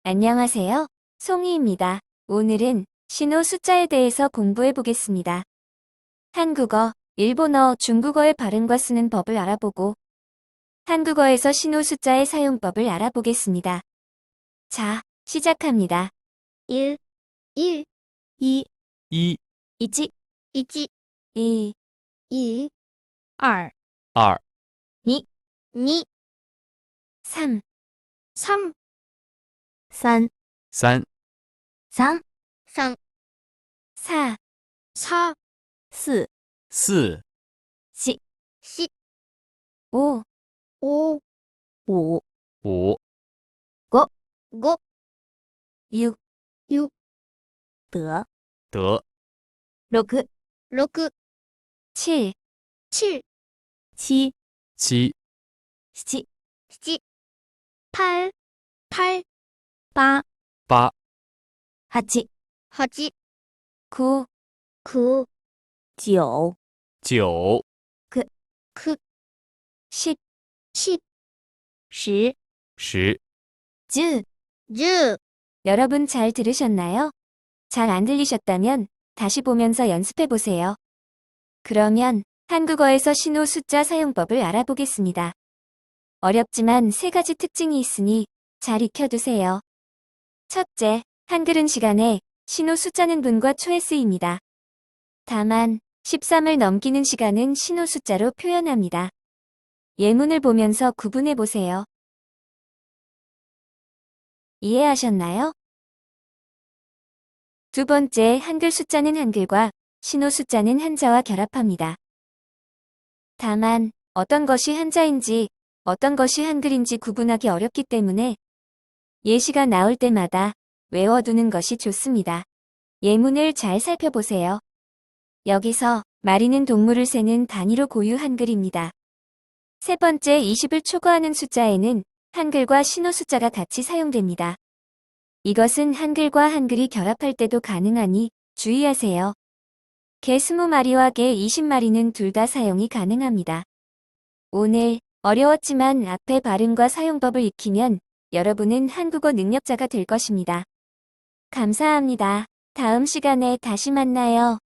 안녕하세요. 송이입니다. 오늘은 신호 숫자에 대해서 공부해 보겠습니다. 한국어, 일본어, 중국어의 발음과 쓰는 법을 알아보고 한국어에서 신호 숫자의 사용법을 알아보겠습니다. 자, 시작합니다. 1, 1, 一、 1, 1, 2, 2, 二、 2, 2, 3, 3, 三、3, 三、 3, 4, 4, 四、 4, 七、 10, 5, 5, 五、 5, 5, 6, 6, 得、得、六、 6, 7, 7, 七、 7, 七、 7, 8, 8, 八、 8, 八、 8, 9, 9, 九、 9, 9, 10, 10, 十、 10. 十、 10. 여러분 잘 들으셨나요? 잘 안 들리셨다면 다시 보면서 연습해 보세요. 그러면 한국어에서 신호 숫자 사용법을 알아보겠습니다. 어렵지만 세 가지 특징이 있으니 잘 익혀두세요. 첫째, 한글은 시간에 신호 숫자는 분과 초에 쓰입니다. 다만 13을 넘기는 시간은 신호 숫자로 표현합니다. 예문을 보면서 구분해 보세요. 이해하셨나요? 두 번째, 한글 숫자는 한글과 신호 숫자는 한자와 결합합니다. 다만 어떤 것이 한자인지 어떤 것이 한글인지 구분하기 어렵기 때문에 예시가 나올 때마다 외워두는 것이 좋습니다. 예문을 잘 살펴보세요. 여기서 마리는 동물을 세는 단위로 고유 한글입니다. 세 번째, 20을 초과하는 숫자에는 한글과 신호 숫자가 같이 사용됩니다. 이것은 한글과 한글이 결합할 때도 가능하니 주의하세요. 개 20마리와 개 20마리는 둘 다 사용이 가능합니다. 오늘 어려웠지만 앞에 발음과 사용법을 익히면 여러분은 한국어 능력자가 될 것입니다. 감사합니다. 다음 시간에 다시 만나요.